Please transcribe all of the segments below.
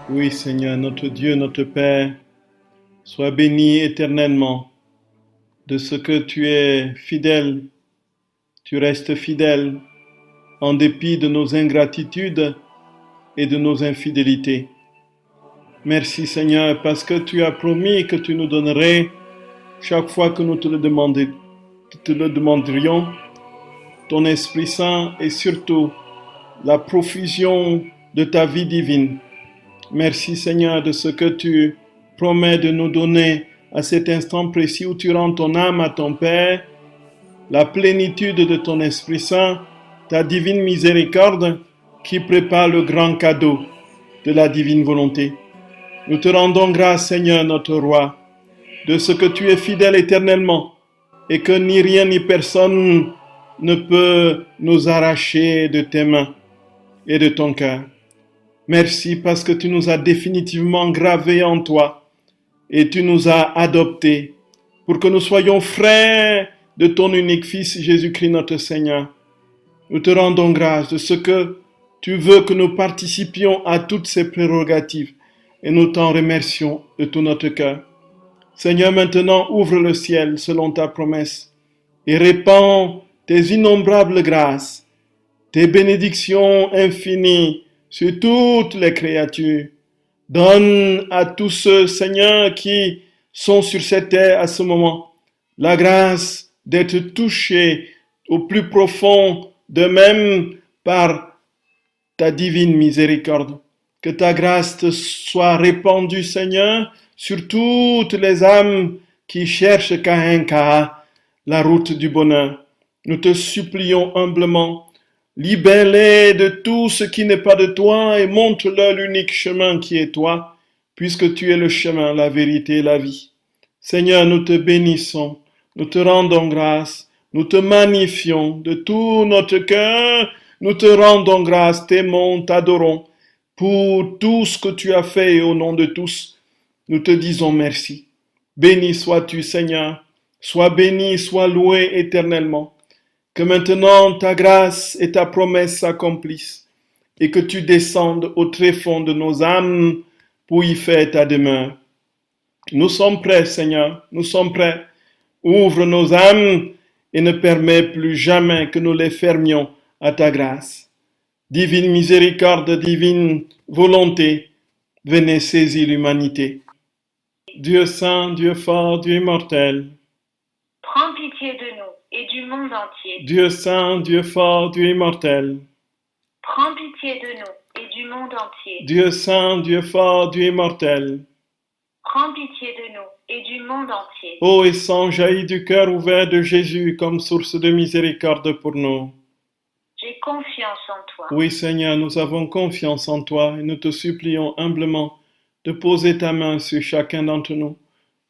Oui, Seigneur, notre Dieu, notre Père, sois béni éternellement de ce que tu es fidèle, tu restes fidèle en dépit de nos ingratitudes et de nos infidélités. Merci Seigneur parce que tu as promis que tu nous donnerais chaque fois que nous te le demanderions, ton Esprit Saint et surtout la profusion de ta vie divine. Merci Seigneur de ce que tu promets de nous donner à cet instant précis où tu rends ton âme à ton Père, la plénitude de ton Esprit Saint, ta divine miséricorde qui prépare le grand cadeau de la divine volonté. Nous te rendons grâce Seigneur notre Roi, de ce que tu es fidèle éternellement et que ni rien ni personne ne peut nous arracher de tes mains et de ton cœur. Merci parce que tu nous as définitivement gravés en toi et tu nous as adoptés pour que nous soyons frères de ton unique Fils Jésus-Christ notre Seigneur. Nous te rendons grâce de ce que tu veux que nous participions à toutes ces prérogatives et nous t'en remercions de tout notre cœur. Seigneur, maintenant ouvre le ciel selon ta promesse et répands tes innombrables grâces, tes bénédictions infinies sur toutes les créatures. Donne à tous ceux, Seigneur, qui sont sur cette terre à ce moment, la grâce d'être touchés au plus profond d'eux-mêmes par ta divine miséricorde. Que ta grâce te soit répandue, Seigneur, sur toutes les âmes qui cherchent Kahenka, la route du bonheur. Nous te supplions humblement, libère-les de tout ce qui n'est pas de toi et montre-leur l'unique chemin qui est toi, puisque tu es le chemin, la vérité et la vie. Seigneur, nous te bénissons, nous te rendons grâce, nous te magnifions de tout notre cœur, nous te rendons grâce, t'aimons, t'adorons pour tout ce que tu as fait et au nom de tous, nous te disons merci. Béni sois-tu, Seigneur, sois béni, sois loué éternellement. Que maintenant ta grâce et ta promesse s'accomplissent et que tu descendes au tréfonds de nos âmes pour y faire ta demeure. Nous sommes prêts, Seigneur, nous sommes prêts. Ouvre nos âmes et ne permets plus jamais que nous les fermions à ta grâce. Divine miséricorde, divine volonté, venez saisir l'humanité. Dieu saint, Dieu fort, Dieu immortel. Prends pitié de nous et du monde entier. Dieu saint, Dieu fort, Dieu immortel. Prends pitié de nous et du monde entier. Dieu saint, Dieu fort, Dieu immortel. Prends pitié de nous et du monde entier. Ô et sang jaillit du cœur ouvert de Jésus comme source de miséricorde pour nous. J'ai confiance en toi. Oui Seigneur, nous avons confiance en toi et nous te supplions humblement de poser ta main sur chacun d'entre nous,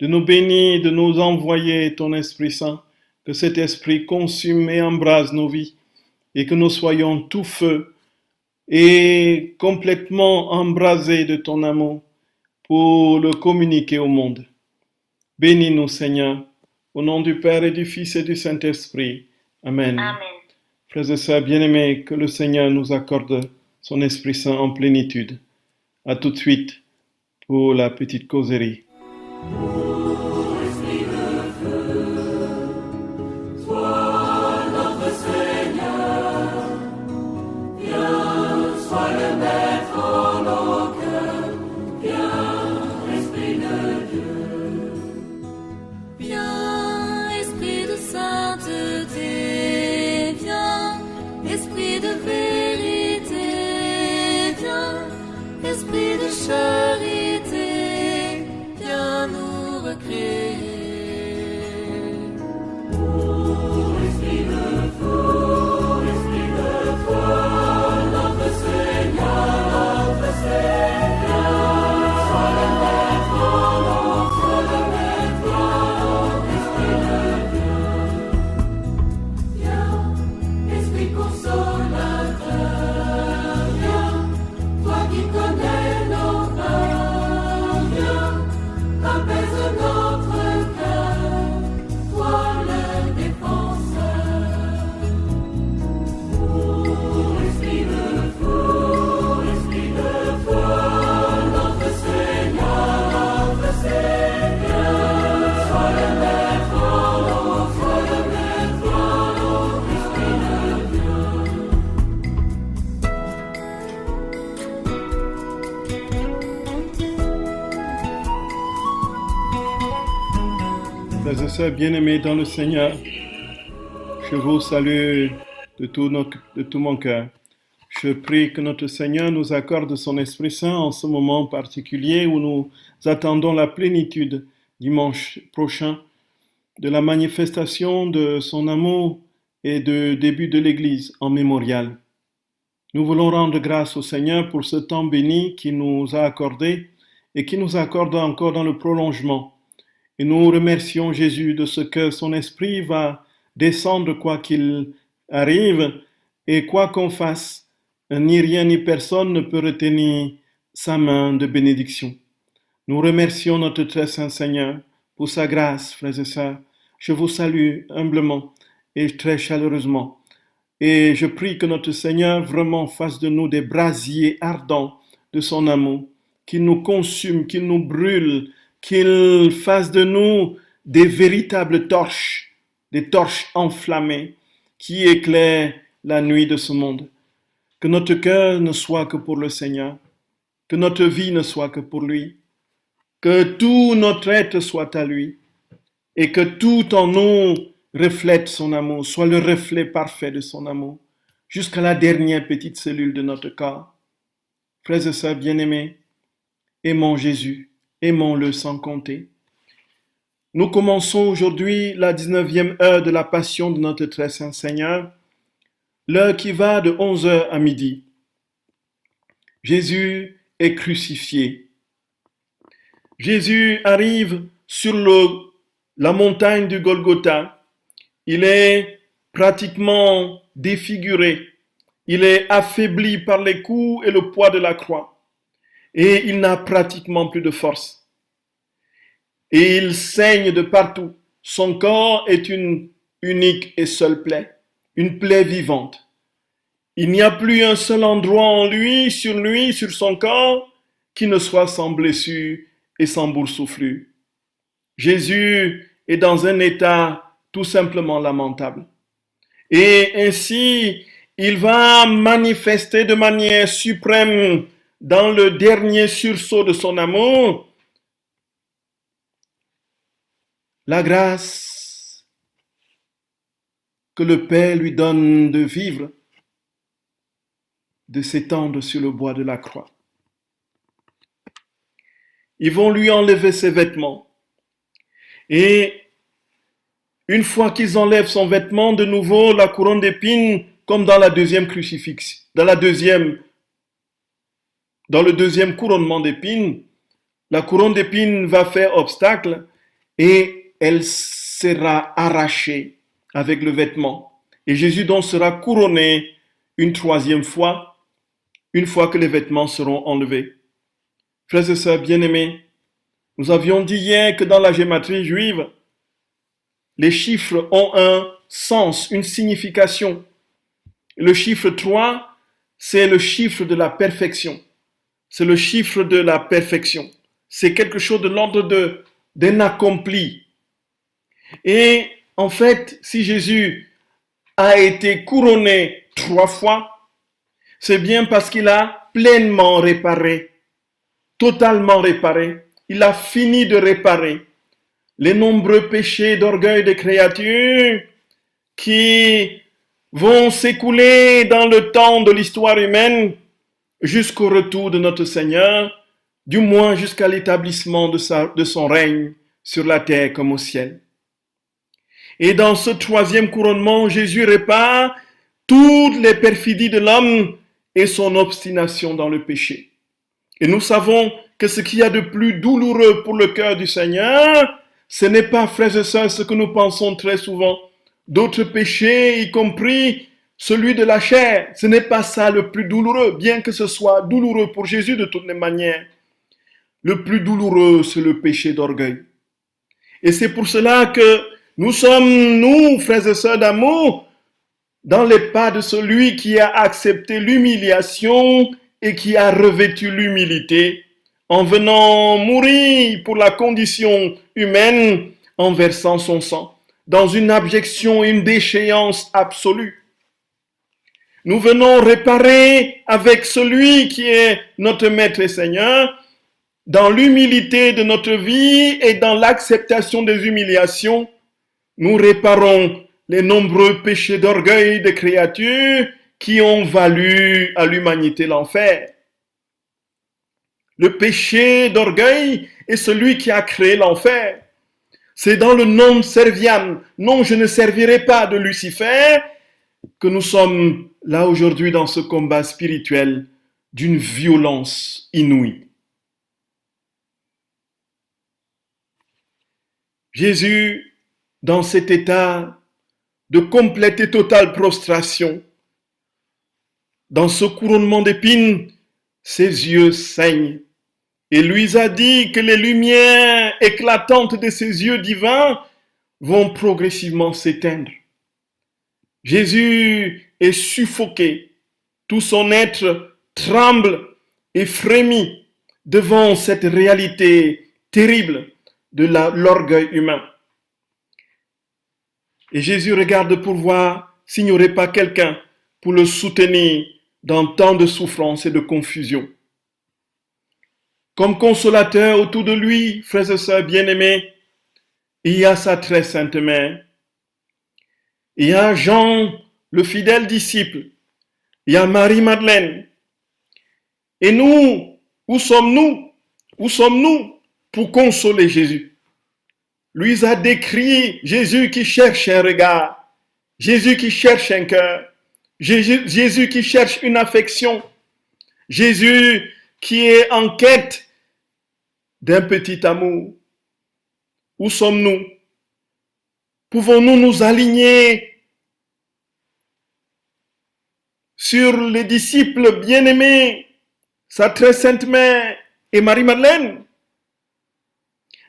de nous bénir, de nous envoyer ton Esprit Saint, que cet Esprit consume et embrase nos vies et que nous soyons tout feu et complètement embrasés de ton amour pour le communiquer au monde. Bénis-nous Seigneur, au nom du Père et du Fils et du Saint-Esprit. Amen. Amen. Frères et sœurs bien-aimés, que le Seigneur nous accorde son Esprit Saint en plénitude. À tout de suite pour la petite causerie. Esprit de charité, viens nous recréer. Esprit de foi, notre Seigneur, sois le maître en nous, Esprit de Dieu. Viens, Esprit consolateur, viens, toi qui connais nos cœurs, viens, apaise notre Frères et sœurs bien-aimés dans le Seigneur, je vous salue de tout mon cœur. Je prie que notre Seigneur nous accorde son Esprit Saint en ce moment particulier où nous attendons la plénitude dimanche prochain de la manifestation de son amour et de début de l'Église en mémorial. Nous voulons rendre grâce au Seigneur pour ce temps béni qu'il nous a accordé et qui nous accorde encore dans le prolongement. Et nous remercions Jésus de ce que son Esprit va descendre quoi qu'il arrive et quoi qu'on fasse, ni rien ni personne ne peut retenir sa main de bénédiction. Nous remercions notre très saint Seigneur pour sa grâce, frères et sœurs. Je vous salue humblement et très chaleureusement. Et je prie que notre Seigneur vraiment fasse de nous des brasiers ardents de son amour, qu'il nous consume, qu'il nous brûle, qu'il fasse de nous des véritables torches, des torches enflammées qui éclairent la nuit de ce monde. Que notre cœur ne soit que pour le Seigneur, que notre vie ne soit que pour lui, que tout notre être soit à lui et que tout en nous reflète son amour, soit le reflet parfait de son amour, jusqu'à la dernière petite cellule de notre corps. Frères et sœurs bien-aimés, aimons Jésus, aimons-le sans compter. Nous commençons aujourd'hui la 19e heure de la passion de notre très saint Seigneur, l'heure qui va de 11h à midi. Jésus est crucifié. Jésus arrive sur la montagne du Golgotha. Il est pratiquement défiguré. Il est affaibli par les coups et le poids de la croix. Et il n'a pratiquement plus de force. Et il saigne de partout. Son corps est une unique et seule plaie, une plaie vivante. Il n'y a plus un seul endroit en lui, sur son corps, qui ne soit sans blessure et sans boursouflure. Jésus est dans un état tout simplement lamentable. Et ainsi, il va manifester de manière suprême dans le dernier sursaut de son amour, la grâce que le Père lui donne de vivre, de s'étendre sur le bois de la croix. Ils vont lui enlever ses vêtements. Et une fois qu'ils enlèvent son vêtement, de nouveau, la couronne d'épines, comme dans la deuxième crucifixion, dans le deuxième couronnement d'épines, la couronne d'épines va faire obstacle et elle sera arrachée avec le vêtement. Et Jésus donc sera couronné une troisième fois, une fois que les vêtements seront enlevés. Frères et sœurs bien-aimés, nous avions dit hier que dans la gématrie juive, les chiffres ont un sens, une signification. Le chiffre 3, c'est le chiffre de la perfection. C'est le chiffre de la perfection. C'est quelque chose de l'ordre d'un accompli. Et en fait, si Jésus a été couronné 3 fois, c'est bien parce qu'il a pleinement réparé, totalement réparé. Il a fini de réparer les nombreux péchés d'orgueil des créatures qui vont s'écouler dans le temps de l'histoire humaine jusqu'au retour de notre Seigneur, du moins jusqu'à l'établissement de son règne sur la terre comme au ciel. Et dans ce troisième couronnement, Jésus répare toutes les perfidies de l'homme et son obstination dans le péché. Et nous savons que ce qu'il y a de plus douloureux pour le cœur du Seigneur, ce n'est pas, frères et sœurs, ce que nous pensons très souvent. D'autres péchés, y compris celui de la chair, ce n'est pas ça le plus douloureux, bien que ce soit douloureux pour Jésus de toutes les manières. Le plus douloureux, c'est le péché d'orgueil. Et c'est pour cela que nous sommes, nous, frères et sœurs d'amour, dans les pas de celui qui a accepté l'humiliation et qui a revêtu l'humilité en venant mourir pour la condition humaine en versant son sang dans une abjection, une déchéance absolue. Nous venons réparer avec celui qui est notre Maître et Seigneur dans l'humilité de notre vie et dans l'acceptation des humiliations, nous réparons les nombreux péchés d'orgueil des créatures qui ont valu à l'humanité l'enfer. Le péché d'orgueil est celui qui a créé l'enfer. C'est dans le non serviam, non je ne servirai pas de Lucifer, que nous sommes là aujourd'hui dans ce combat spirituel d'une violence inouïe. Jésus, dans cet état de complète et totale prostration, dans ce couronnement d'épines, ses yeux saignent. Et lui a dit que les lumières éclatantes de ses yeux divins vont progressivement s'éteindre. Jésus est suffoqué, tout son être tremble et frémit devant cette réalité terrible de l'orgueil humain. Et Jésus regarde pour voir s'il n'y aurait pas quelqu'un pour le soutenir dans tant de souffrance et de confusion. Comme consolateur autour de lui, frères et sœurs bien-aimés, il y a sa très sainte mère. Il y a Jean, le fidèle disciple. Il y a Marie-Madeleine. Et nous, où sommes-nous? Où sommes-nous pour consoler Jésus? Lui a décrit Jésus qui cherche un regard, Jésus qui cherche un cœur, Jésus qui cherche une affection, Jésus qui est en quête d'un petit amour. Où sommes-nous? Pouvons-nous nous aligner sur les disciples bien-aimés, sa très sainte mère et Marie-Madeleine?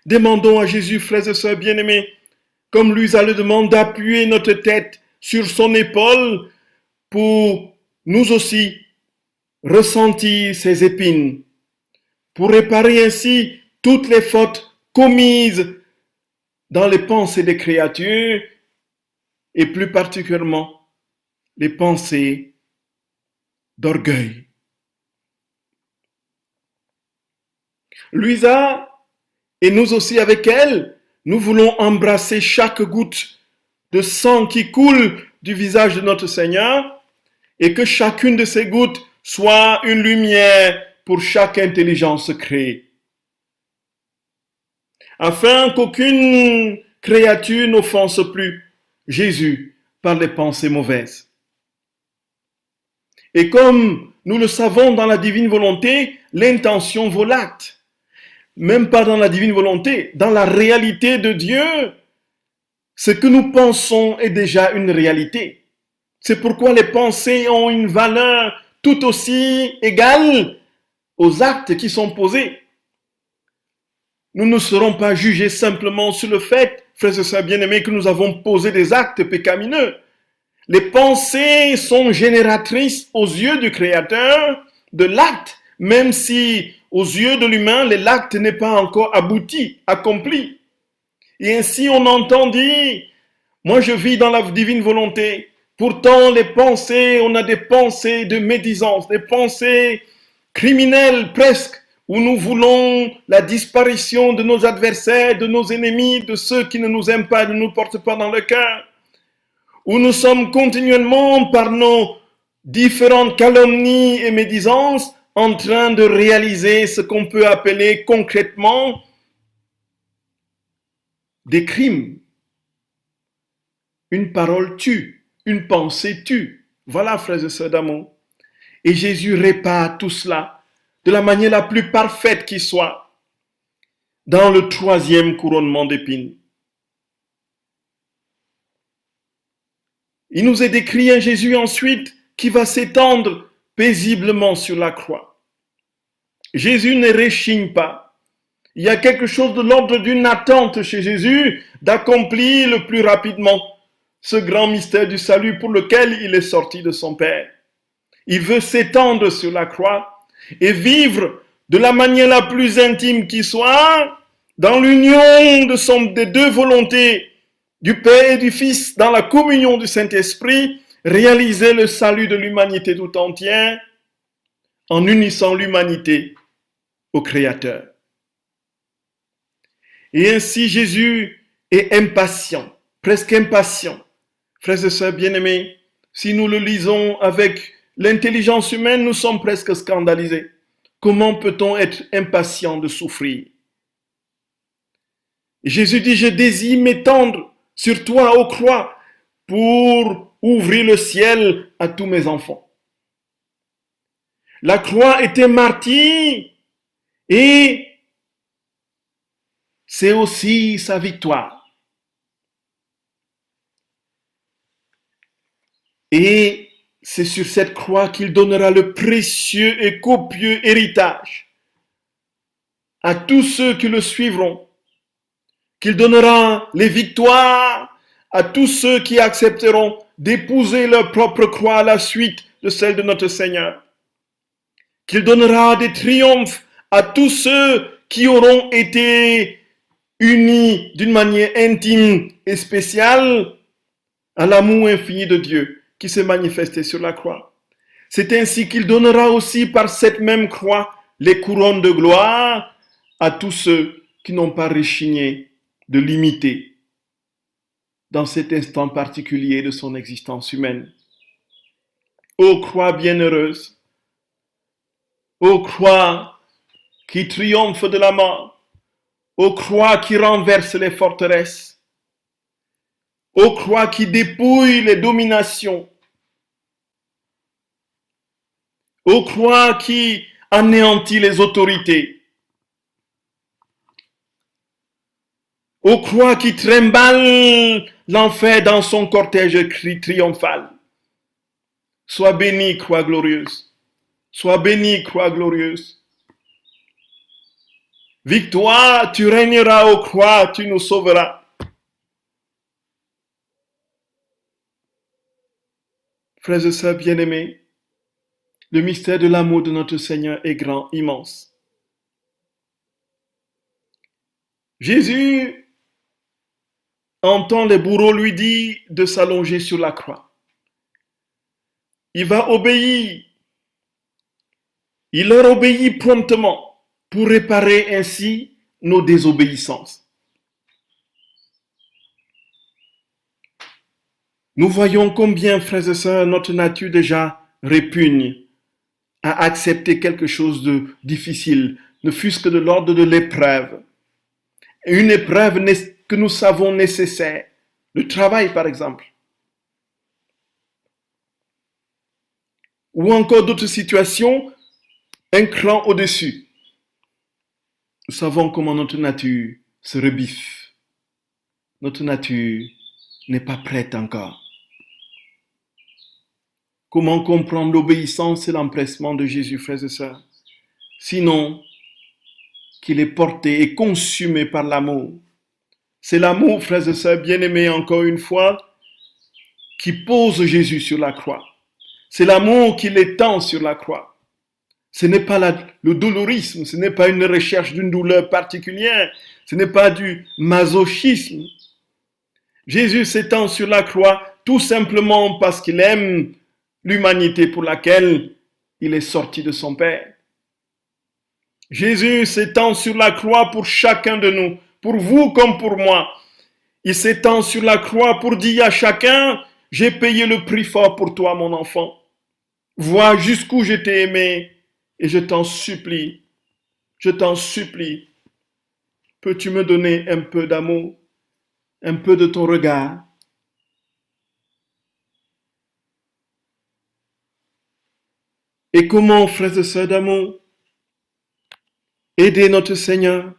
Demandons à Jésus, frères et sœurs bien-aimés, comme lui le demande, d'appuyer notre tête sur son épaule pour nous aussi ressentir ses épines, pour réparer ainsi toutes les fautes commises dans les pensées des créatures et plus particulièrement les pensées d'orgueil. Louisa et nous aussi avec elle, nous voulons embrasser chaque goutte de sang qui coule du visage de notre Seigneur et que chacune de ces gouttes soit une lumière pour chaque intelligence créée. Afin qu'aucune créature n'offense plus Jésus par les pensées mauvaises. Et comme nous le savons dans la divine volonté, l'intention vaut l'acte. Même pas dans la divine volonté, dans la réalité de Dieu, ce que nous pensons est déjà une réalité. C'est pourquoi les pensées ont une valeur tout aussi égale aux actes qui sont posés. Nous ne serons pas jugés simplement sur le fait, frères et sœurs bien-aimés, que nous avons posé des actes pécamineux. Les pensées sont génératrices aux yeux du Créateur de l'acte, même si aux yeux de l'humain, l'acte n'est pas encore abouti, accompli. Et ainsi on entend dire, moi je vis dans la divine volonté. Pourtant les pensées, on a des pensées de médisance, des pensées criminelles presque, où nous voulons la disparition de nos adversaires, de nos ennemis, de ceux qui ne nous aiment pas, ne nous portent pas dans le cœur. Où nous sommes continuellement par nos différentes calomnies et médisances en train de réaliser ce qu'on peut appeler concrètement des crimes. Une parole tue, une pensée tue. Voilà, frères et sœurs d'amour. Et Jésus répare tout cela de la manière la plus parfaite qui soit dans le 3e couronnement d'épines. Il nous est décrit un Jésus ensuite qui va s'étendre paisiblement sur la croix. Jésus ne réchigne pas. Il y a quelque chose de l'ordre d'une attente chez Jésus d'accomplir le plus rapidement ce grand mystère du salut pour lequel il est sorti de son Père. Il veut s'étendre sur la croix et vivre de la manière la plus intime qui soit, dans l'union des deux volontés, du Père et du Fils, dans la communion du Saint-Esprit, réaliser le salut de l'humanité tout entière en unissant l'humanité au Créateur. Et ainsi Jésus est impatient, presque impatient. Frères et sœurs bien-aimés, si nous le lisons avec l'intelligence humaine, nous sommes presque scandalisés. Comment peut-on être impatient de souffrir? Et Jésus dit, je désire m'étendre sur toi, ô croix, pour ouvrir le ciel à tous mes enfants. La croix était martyre et c'est aussi sa victoire. Et c'est sur cette croix qu'il donnera le précieux et copieux héritage à tous ceux qui le suivront, qu'il donnera les victoires à tous ceux qui accepteront d'épouser leur propre croix à la suite de celle de notre Seigneur, qu'il donnera des triomphes à tous ceux qui auront été unis d'une manière intime et spéciale à l'amour infini de Dieu qui s'est manifesté sur la croix. C'est ainsi qu'il donnera aussi par cette même croix les couronnes de gloire à tous ceux qui n'ont pas rechigné de l'imiter dans cet instant particulier de son existence humaine. Ô croix bienheureuse, ô croix qui triomphe de la mort, ô croix qui renverse les forteresses, ô croix qui dépouille les dominations, ô croix qui anéantit les autorités, ô croix qui trimballe l'enfer dans son cortège triomphal. Sois bénie, croix glorieuse. Sois bénie, croix glorieuse. Victoire, tu régneras, ô croix, tu nous sauveras. Frères et sœurs bien-aimés, le mystère de l'amour de notre Seigneur est grand, immense. Jésus entend les bourreaux lui dire de s'allonger sur la croix. Il va obéir. Il leur obéit promptement pour réparer ainsi nos désobéissances. Nous voyons combien, frères et sœurs, notre nature déjà répugne à accepter quelque chose de difficile, ne fût-ce que de l'ordre de l'épreuve. Une épreuve que nous savons nécessaire, le travail par exemple. Ou encore d'autres situations, un cran au-dessus. Nous savons comment notre nature se rebiffe. Notre nature n'est pas prête encore. Comment comprendre l'obéissance et l'empressement de Jésus, frères et sœurs? Sinon, qu'il est porté et consumé par l'amour. C'est l'amour, frères et sœurs bien-aimés, encore une fois, qui pose Jésus sur la croix. C'est l'amour qui l'étend sur la croix. Ce n'est pas le dolorisme, ce n'est pas une recherche d'une douleur particulière, ce n'est pas du masochisme. Jésus s'étend sur la croix tout simplement parce qu'il aime l'humanité pour laquelle il est sorti de son Père. Jésus s'étend sur la croix pour chacun de nous, pour vous comme pour moi. Il s'étend sur la croix pour dire à chacun, j'ai payé le prix fort pour toi, mon enfant. Vois jusqu'où je t'ai aimé et je t'en supplie, peux-tu me donner un peu d'amour, un peu de ton regard? Et comment, frères et sœurs d'amour, aider notre Seigneur?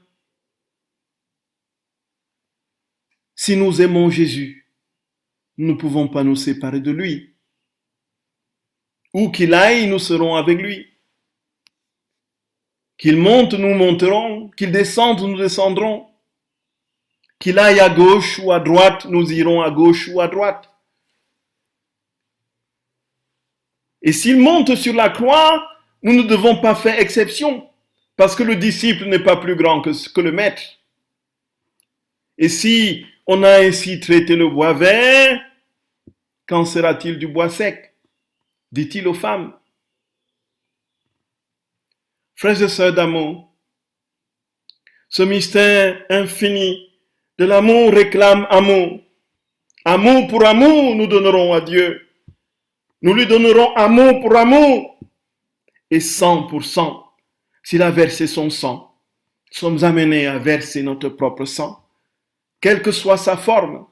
Si nous aimons Jésus, nous ne pouvons pas nous séparer de lui. Où qu'il aille, nous serons avec lui. Qu'il monte, nous monterons. Qu'il descende, nous descendrons. Qu'il aille à gauche ou à droite, nous irons à gauche ou à droite. Et s'il monte sur la croix, nous ne devons pas faire exception, parce que le disciple n'est pas plus grand que le maître. Et si on a ainsi traité le bois vert, qu'en sera-t-il du bois sec? Dit-il aux femmes. Frères et sœurs d'amour, Ce mystère infini de l'amour réclame amour. Amour pour amour, nous donnerons à Dieu. Nous lui donnerons amour pour amour. Et sang pour sang. S'il a versé son sang, nous sommes amenés à verser notre propre sang, quelle que soit sa forme.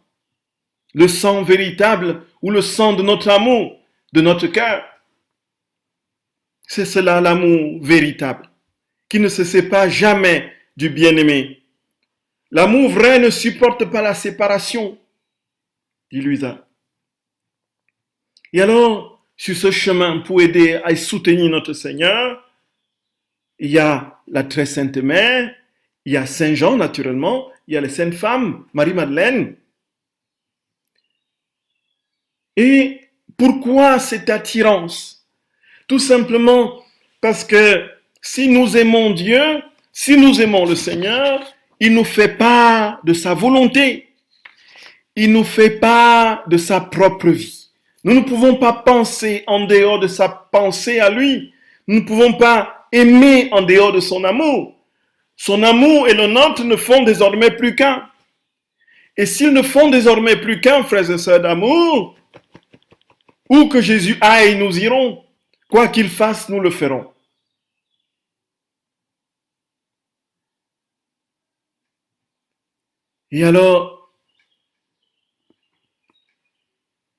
Le sang véritable ou le sang de notre amour, de notre cœur. C'est cela l'amour véritable, qui ne se sépare jamais du bien-aimé. L'amour vrai ne supporte pas la séparation, dit Luisa. Et alors, sur ce chemin, pour aider à soutenir notre Seigneur, il y a la très sainte mère, il y a Saint Jean naturellement, il y a les saintes femmes, Marie-Madeleine. Et pourquoi cette attirance? Tout simplement parce que si nous aimons Dieu, si nous aimons le Seigneur, il nous fait part de sa volonté. Il nous fait part de sa propre vie. Nous ne pouvons pas penser en dehors de sa pensée à lui. Nous ne pouvons pas aimer en dehors de son amour. Son amour et le nôtre ne font désormais plus qu'un. Et s'ils ne font désormais plus qu'un, frères et sœurs d'amour, où que Jésus aille, nous irons. Quoi qu'il fasse, nous le ferons. Et alors,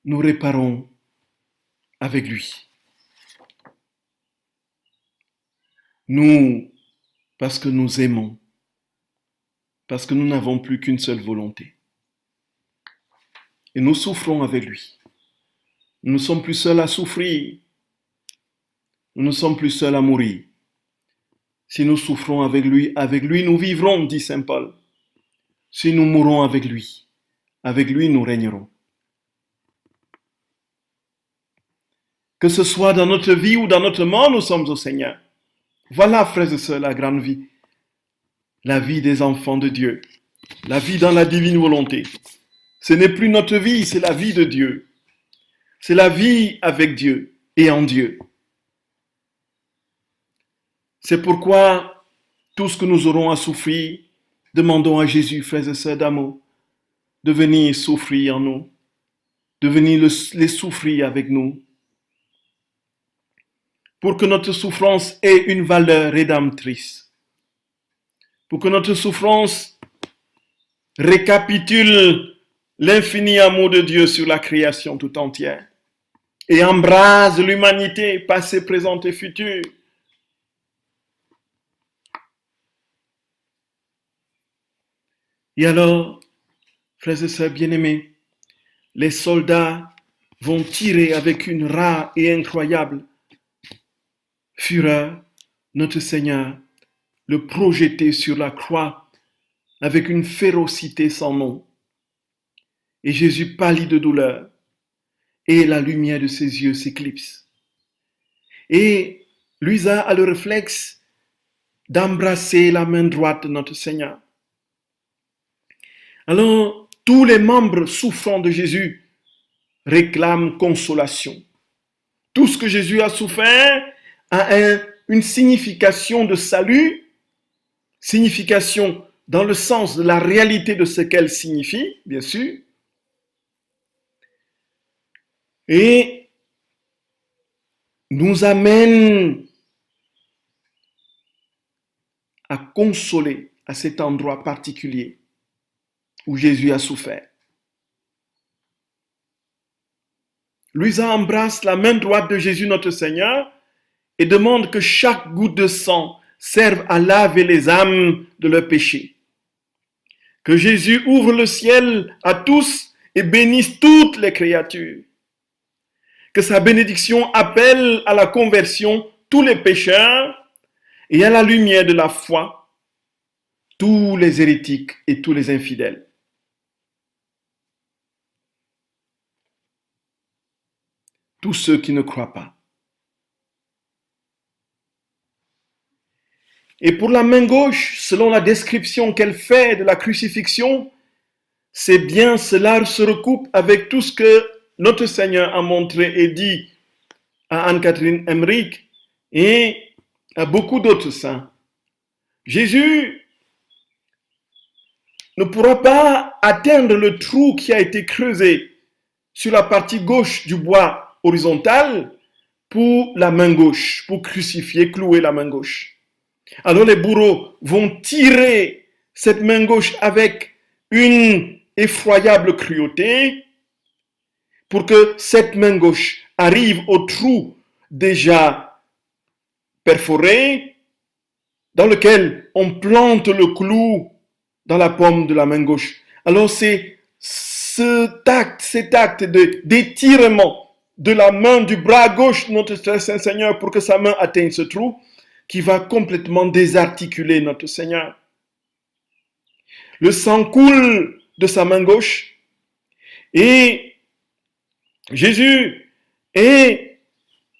nous réparons avec lui. Nous, parce que nous aimons, parce que nous n'avons plus qu'une seule volonté. Et nous souffrons avec lui. Nous ne sommes plus seuls à souffrir. Nous ne sommes plus seuls à mourir. Si nous souffrons avec lui nous vivrons, dit Saint Paul. Si nous mourons avec lui nous régnerons. Que ce soit dans notre vie ou dans notre mort, nous sommes au Seigneur. Voilà, frères et sœurs, la grande vie. La vie des enfants de Dieu. La vie dans la divine volonté. Ce n'est plus notre vie, c'est la vie de Dieu. C'est la vie avec Dieu et en Dieu. C'est pourquoi tout ce que nous aurons à souffrir, demandons à Jésus, frères et sœurs d'amour, de venir souffrir en nous, de venir les souffrir avec nous, pour que notre souffrance ait une valeur rédemptrice, pour que notre souffrance récapitule l'infini amour de Dieu sur la création tout entière et embrase l'humanité, passée, présente et future. Et alors, frères et sœurs bien-aimés, les soldats vont tirer avec une rare et incroyable fureur notre Seigneur, le projeter sur la croix avec une férocité sans nom. Et Jésus pâlit de douleur et la lumière de ses yeux s'éclipse. Et Luisa a le réflexe d'embrasser la main droite de notre Seigneur. Alors, tous les membres souffrants de Jésus réclament consolation. Tout ce que Jésus a souffert a une signification de salut, signification dans le sens de la réalité de ce qu'elle signifie, bien sûr, et nous amène à consoler à cet endroit particulier où Jésus a souffert. Luisa embrasse la main droite de Jésus notre Seigneur et demande que chaque goutte de sang serve à laver les âmes de leurs péchés. Que Jésus ouvre le ciel à tous et bénisse toutes les créatures. Que sa bénédiction appelle à la conversion tous les pécheurs et à la lumière de la foi tous les hérétiques et tous les infidèles. Tous ceux qui ne croient pas. Et pour la main gauche, selon la description qu'elle fait de la crucifixion, c'est bien cela se recoupe avec tout ce que notre Seigneur a montré et dit à Anne-Catherine Emmerich et à beaucoup d'autres saints. Jésus ne pourra pas atteindre le trou qui a été creusé sur la partie gauche du bois horizontal pour la main gauche, pour crucifier, clouer la main gauche. Alors les bourreaux vont tirer cette main gauche avec une effroyable cruauté pour que cette main gauche arrive au trou déjà perforé dans lequel on plante le clou dans la paume de la main gauche. Alors c'est cet acte d'étirement de la main du bras gauche de notre très saint Seigneur pour que sa main atteigne ce trou qui va complètement désarticuler notre Seigneur. Le sang coule de sa main gauche et Jésus est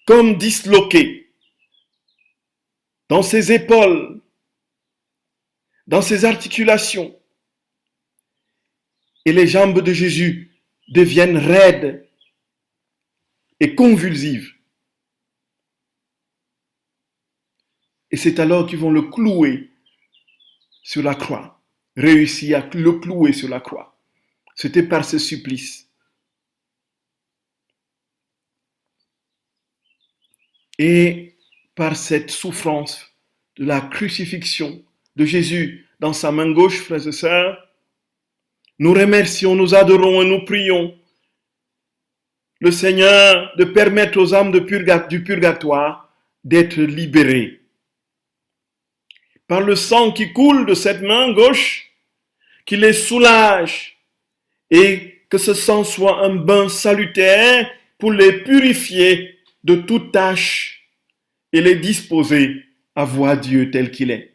comme disloqué dans ses épaules, dans ses articulations. Et les jambes de Jésus deviennent raides et convulsives. Et c'est alors qu'ils vont le clouer sur la croix, réussir à le clouer sur la croix. C'était par ce supplice. Et par cette souffrance de la crucifixion de Jésus dans sa main gauche, frères et sœurs, nous remercions, nous adorons et nous prions le Seigneur de permettre aux âmes du purgatoire d'être libérées. Par le sang qui coule de cette main gauche, qui les soulage et que ce sang soit un bain salutaire pour les purifier de toute tâche et les disposer à voir Dieu tel qu'il est.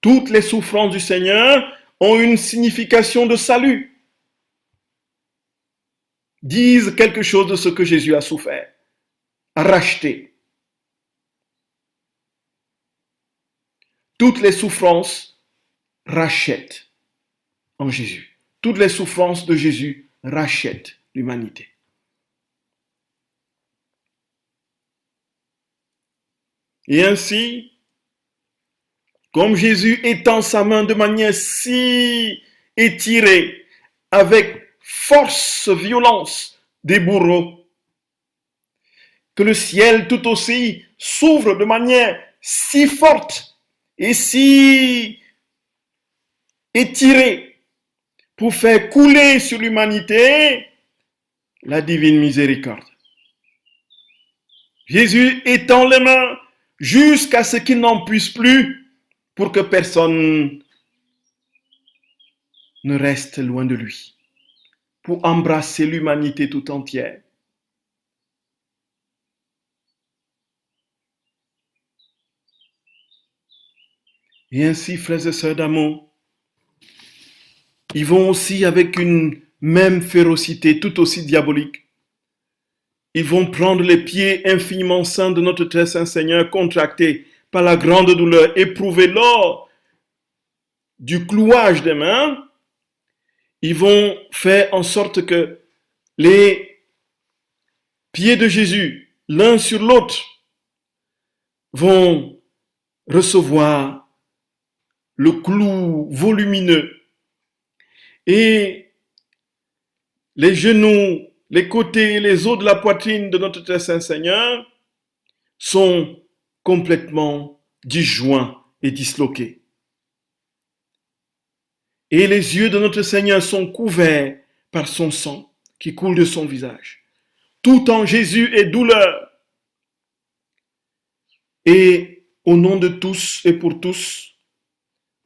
Toutes les souffrances du Seigneur ont une signification de salut, disent quelque chose de ce que Jésus a souffert, a racheté. Toutes les souffrances rachètent en Jésus. Toutes les souffrances de Jésus rachètent l'humanité. Et ainsi, comme Jésus étend sa main de manière si étirée, avec force, violence des bourreaux, que le ciel tout aussi s'ouvre de manière si forte et si étirée pour faire couler sur l'humanité la divine miséricorde. Jésus étend les mains jusqu'à ce qu'il n'en puisse plus pour que personne ne reste loin de lui, pour embrasser l'humanité tout entière. Et ainsi, frères et sœurs d'amour, ils vont aussi avec une même férocité tout aussi diabolique. Ils vont prendre les pieds infiniment saints de notre très saint Seigneur, contractés par la grande douleur éprouvée lors du clouage des mains. Ils vont faire en sorte que les pieds de Jésus, l'un sur l'autre, vont recevoir le clou volumineux. Et les genoux, les côtés et les os de la poitrine de notre très saint Seigneur sont complètement disjoints et disloqués. Et les yeux de notre Seigneur sont couverts par son sang qui coule de son visage. Tout en Jésus est douleur. Et au nom de tous et pour tous,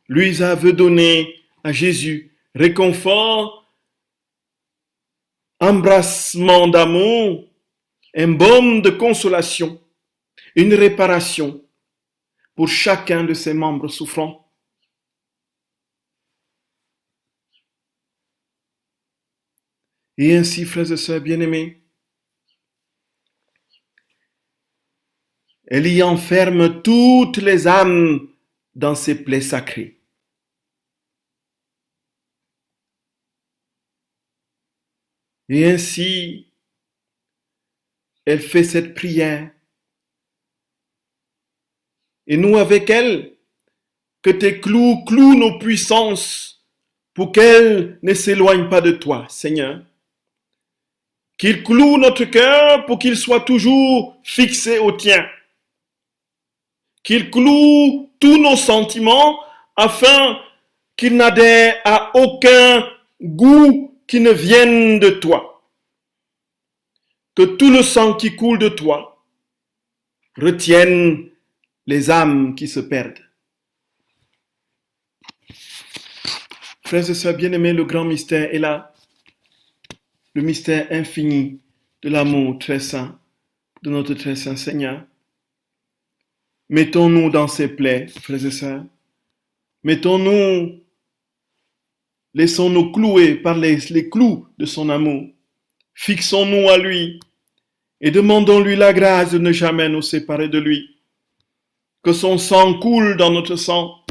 Louisa veut donner à Jésus réconfort, embrassement d'amour, un baume de consolation, une réparation pour chacun de ses membres souffrants. Et ainsi, frères et sœurs bien-aimés, elle y enferme toutes les âmes dans ses plaies sacrées. Et ainsi, elle fait cette prière. Et nous avec elle, que tes clous clouent nos puissances pour qu'elles ne s'éloignent pas de toi, Seigneur. Qu'il cloue notre cœur pour qu'il soit toujours fixé au tien. Qu'il cloue tous nos sentiments afin qu'ils n'adhèrent à aucun goût qui ne vienne de toi. Que tout le sang qui coule de toi retienne les âmes qui se perdent. Frères et sœurs bien-aimés, le grand mystère est là. Le mystère infini de l'amour très saint de notre très saint Seigneur. Mettons-nous dans ses plaies, frères et sœurs. Mettons-nous, laissons-nous clouer par les clous de son amour. Fixons-nous à lui et demandons-lui la grâce de ne jamais nous séparer de lui. Que son sang coule dans notre sang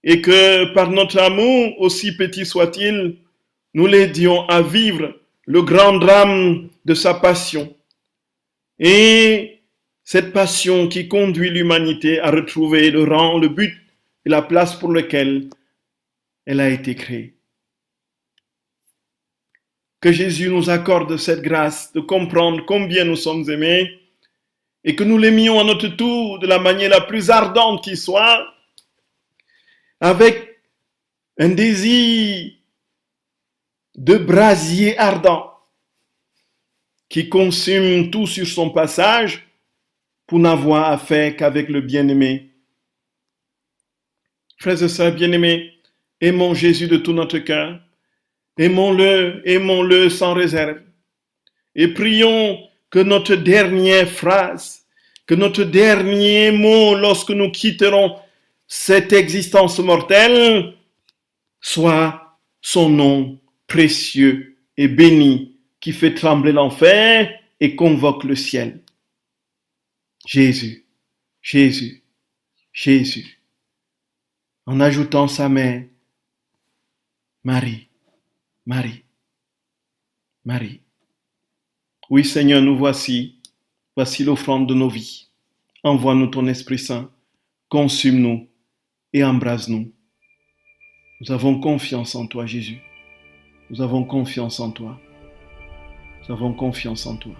et que par notre amour, aussi petit soit-il, nous l'aidions à vivre le grand drame de sa passion. Et cette passion qui conduit l'humanité à retrouver le rang, le but et la place pour lequel elle a été créée. Que Jésus nous accorde cette grâce de comprendre combien nous sommes aimés et que nous l'aimions à notre tour de la manière la plus ardente qui soit, avec un désir de brasier ardent qui consume tout sur son passage pour n'avoir affaire qu'avec le bien-aimé. Frères et sœurs bien-aimés, aimons Jésus de tout notre cœur. Aimons-le sans réserve. Et prions que notre dernière phrase, que notre dernier mot lorsque nous quitterons cette existence mortelle soit son nom précieux et béni qui fait trembler l'enfer et convoque le ciel. Jésus, Jésus, Jésus. En ajoutant sa mère, Marie, Marie, Marie. Oui Seigneur, nous voici l'offrande de nos vies. Envoie-nous ton Esprit Saint, consume-nous et embrase-nous. Nous avons confiance en toi, Jésus. Nous avons confiance en toi. Nous avons confiance en toi.